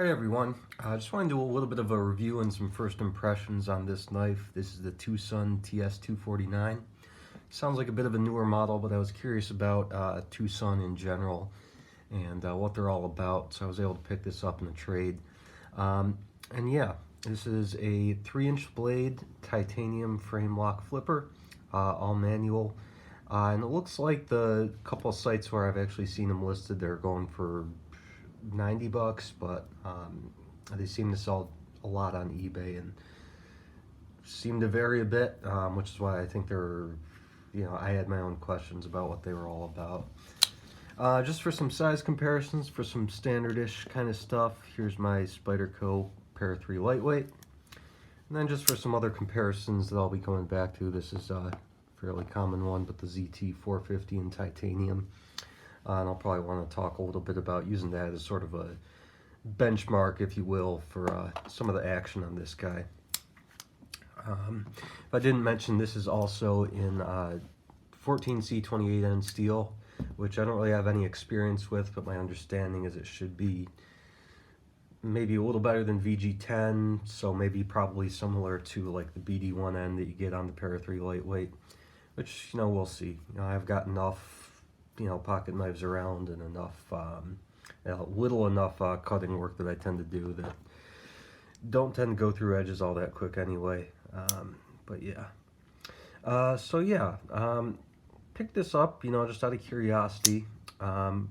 Hi everyone, I just want to do a little bit of a review and some first impressions on this knife. This is the Sun TS249. Sounds like a bit of a newer model, but I was curious about Sun in general and what they're all about, so I was able to pick this up in a trade. And yeah, this is a 3-inch blade titanium frame lock flipper, all manual. And it looks like the couple of sites where I've actually seen them listed, they're going for $90, but they seem to sell a lot on eBay and seem to vary a bit, which is why I think they're, I had my own questions about what they were all about. Just for some size comparisons, for some standard-ish kind of stuff, here's my Spyderco Para 3 Lightweight. And then just for some other comparisons that I'll be coming back to, this is a fairly common one, but the ZT450 in titanium. And I'll probably want to talk a little bit about using that as sort of a benchmark, if you will, for some of the action on this guy. If I didn't mention, this is also in 14C28N steel, which I don't really have any experience with, but my understanding is it should be maybe a little better than VG10, so maybe probably similar to like the BD1N that you get on the Para 3 Lightweight, which, we'll see. I've got enough pocket knives around and enough, little enough cutting work that I tend to do that don't tend to go through edges all that quick anyway. But yeah. So yeah, picked this up, just out of curiosity. But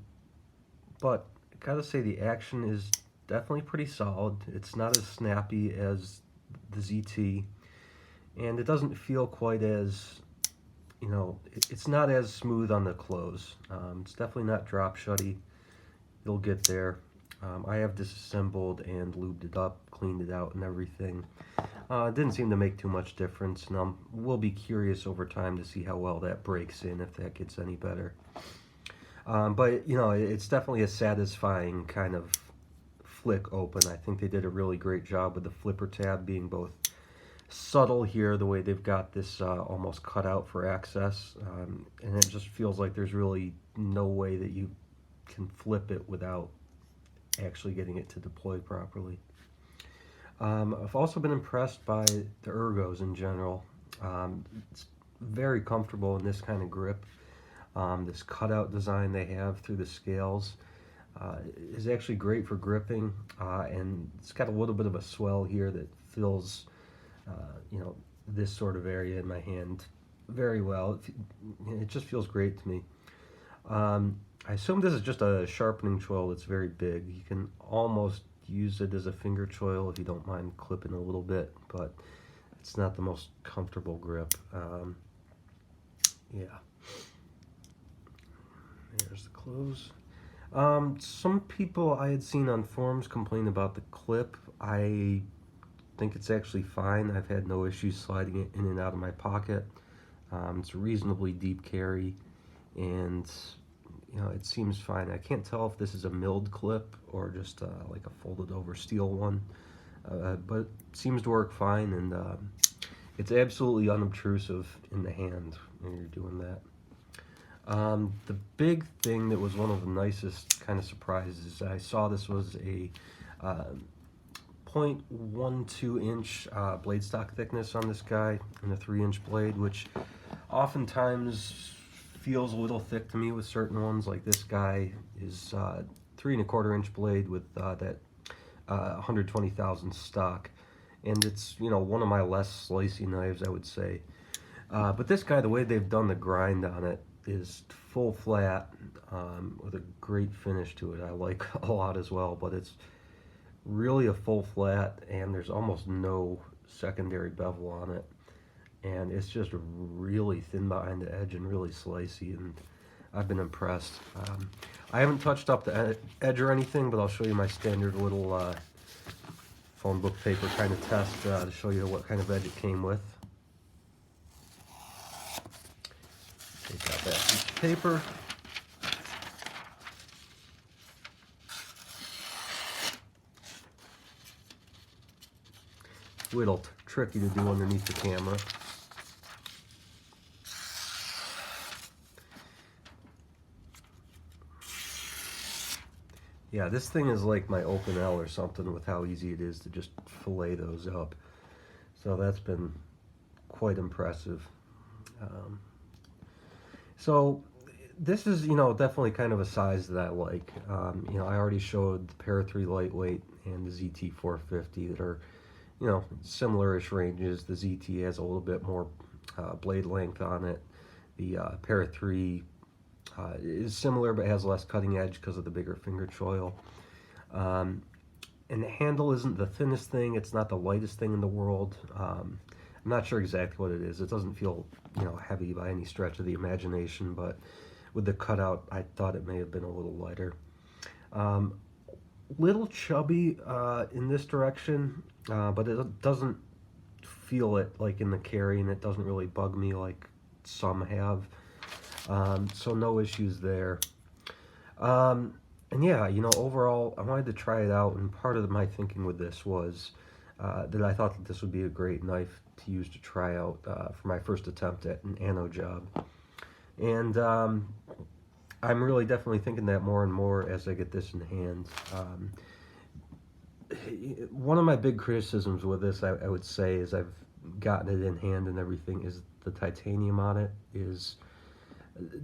I gotta say the action is definitely pretty solid. It's not as snappy as the ZT, and it doesn't feel quite as it's not as smooth on the close. It's definitely not drop shutty. You'll get there. I have disassembled and lubed it up, cleaned it out and everything. It didn't seem to make too much difference, and I will be curious over time to see how well that breaks in, if that gets any better. But it's definitely a satisfying kind of flick open. I think they did a really great job with the flipper tab being both subtle here, the way they've got this almost cut out for access, and it just feels like there's really no way that you can flip it without actually getting it to deploy properly. I've also been impressed by the ergos in general. It's very comfortable in this kind of grip. This cutout design they have through the scales is actually great for gripping, and it's got a little bit of a swell here that fills this sort of area in my hand very well. It just feels great to me. I assume this is just a sharpening choil that's very big. You can almost use it as a finger choil if you don't mind clipping a little bit, but it's not the most comfortable grip. Yeah. There's the close. Some people I had seen on forums complain about the clip. I think it's actually fine. I've had no issues sliding it in and out of my pocket. It's a reasonably deep carry, and it seems fine. I can't tell if this is a milled clip or just like a folded over steel one, but it seems to work fine, and it's absolutely unobtrusive in the hand when you're doing that. The big thing that was one of the nicest kind of surprises, I saw this was a 0.12 inch blade stock thickness on this guy, and a 3-inch blade, which oftentimes feels a little thick to me with certain ones. Like this guy is 3¼ inch blade with that 120,000 stock, and it's one of my less slicey knives, I would say. But this guy, the way they've done the grind on it is full flat, with a great finish to it. I like a lot as well, but it's really a full flat, and there's almost no secondary bevel on it, and it's just really thin behind the edge and really slicey, and I've been impressed. I haven't touched up the edge or anything, but I'll show you my standard little phone book paper kind of test to show you what kind of edge it came with. Take out that piece of paper. A little tricky to do underneath the camera. Yeah, this thing is like my Open L or something with how easy it is to just fillet those up. So that's been quite impressive. Um, so this is, definitely kind of a size that I like. I already showed the Para 3 Lightweight and the ZT450 that are, similar-ish ranges. The ZT has a little bit more blade length on it. The Para 3 is similar but has less cutting edge because of the bigger finger choil. Um, and the handle isn't the thinnest thing. It's not the lightest thing in the world. I'm not sure exactly what it is. It doesn't feel, heavy by any stretch of the imagination, but with the cutout, I thought it may have been a little lighter. Um, little chubby in this direction, but it doesn't feel it like in the carry, and it doesn't really bug me like some have. So no issues there. Um, and yeah, overall, I wanted to try it out, and part of my thinking with this was that I thought that this would be a great knife to use to try out for my first attempt at an anno job. And I'm really definitely thinking that more and more as I get this in hand. One of my big criticisms with this, I would say, is I've gotten it in hand and everything, is the titanium on it is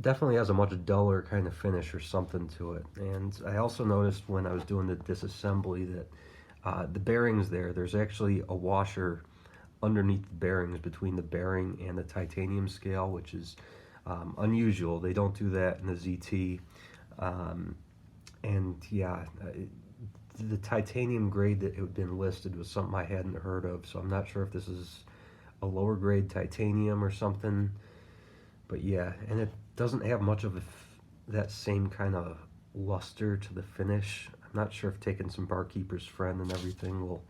definitely has a much duller kind of finish or something to it. And I also noticed when I was doing the disassembly that the bearings there's actually a washer underneath the bearings between the bearing and the titanium scale, which is unusual. They don't do that in the ZT. And yeah, the titanium grade that had been listed was something I hadn't heard of, so I'm not sure if this is a lower grade titanium or something. But yeah, and it doesn't have much of that same kind of luster to the finish. I'm not sure if taking some Barkeeper's Friend and everything will,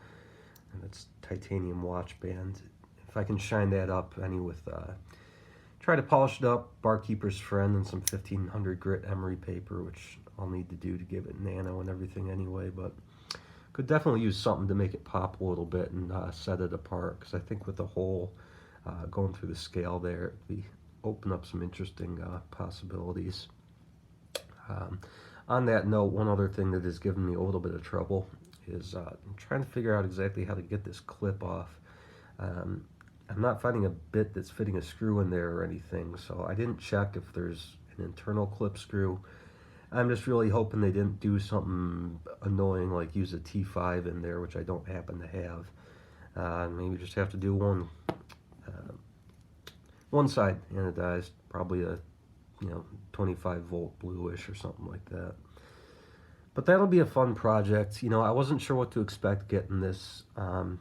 and it's titanium watch band. If I can shine that up any with, try to polish it up, Barkeeper's Friend and some 1500 grit emery paper, which I'll need to do to give it nano and everything anyway, but could definitely use something to make it pop a little bit and set it apart, because I think with the hole going through the scale there, it'd open up some interesting possibilities. On that note, one other thing that has given me a little bit of trouble is I'm trying to figure out exactly how to get this clip off. I'm not finding a bit that's fitting a screw in there or anything, so I didn't check if there's an internal clip screw. I'm just really hoping they didn't do something annoying like use a T5 in there, which I don't happen to have. Maybe just have to do one side anodized, probably a 25 volt bluish or something like that. But that'll be a fun project. I wasn't sure what to expect getting this, and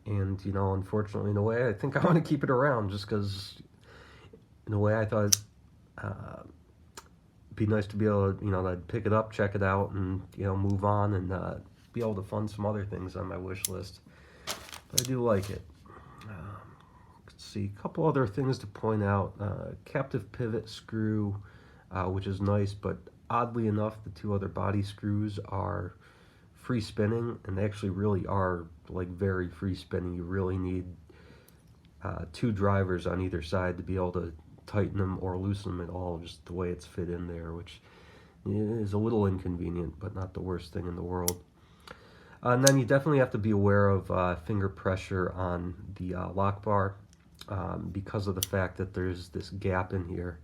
unfortunately, in a way, I think I want to keep it around just because, in a way, I thought it'd be nice to be able to, I'd pick it up, check it out, and move on and be able to fund some other things on my wish list. But I do like it. Let's see, a couple other things to point out. Captive pivot screw, which is nice, but oddly enough, the two other body screws are free spinning, and they actually really are like very free spinning. You really need two drivers on either side to be able to tighten them or loosen them at all, just the way it's fit in there, which is a little inconvenient, but not the worst thing in the world. And then you definitely have to be aware of finger pressure on the lock bar because of the fact that there's this gap in here.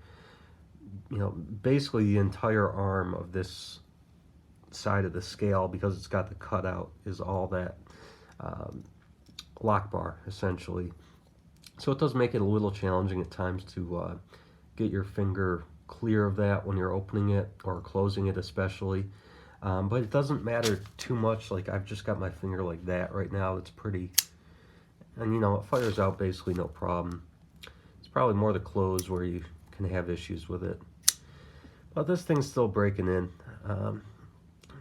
Basically the entire arm of this side of the scale, because it's got the cutout, is all that lock bar essentially. So it does make it a little challenging at times to get your finger clear of that when you're opening it or closing it especially. But it doesn't matter too much. Like I've just got my finger like that right now. It's pretty, and it fires out basically no problem. It's probably more the close where you can have issues with it. But this thing's still breaking in.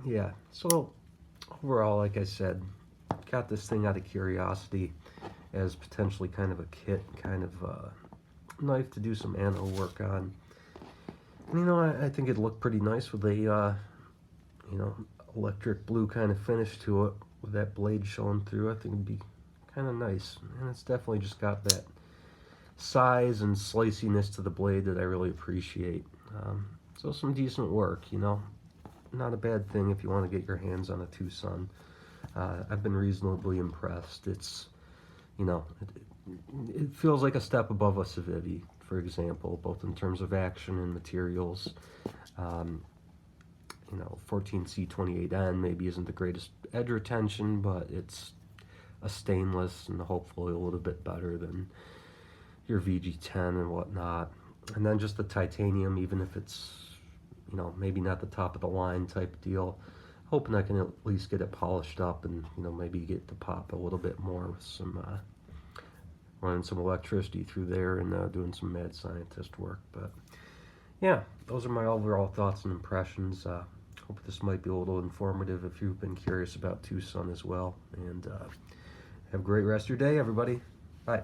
Yeah, so overall, like I said, got this thing out of curiosity as potentially kind of a kit, kind of knife to do some anno work on. And, I think it looked pretty nice with a, electric blue kind of finish to it, with that blade showing through. I think it'd be kind of nice. And it's definitely just got that size and sliciness to the blade that I really appreciate. So some decent work, not a bad thing if you want to get your hands on a Tucson. I've been reasonably impressed. It's, you know, it feels like a step above a Civivi, for example, both in terms of action and materials. Um, 14C28N maybe isn't the greatest edge retention, but it's a stainless and hopefully a little bit better than your VG10 and whatnot. And then just the titanium, even if it's, maybe not the top of the line type deal, hoping I can at least get it polished up and, maybe get to pop a little bit more with some, running some electricity through there and doing some mad scientist work. But yeah, those are my overall thoughts and impressions. Hope this might be a little informative if you've been curious about Tucson as well. And have a great rest of your day, everybody. Bye.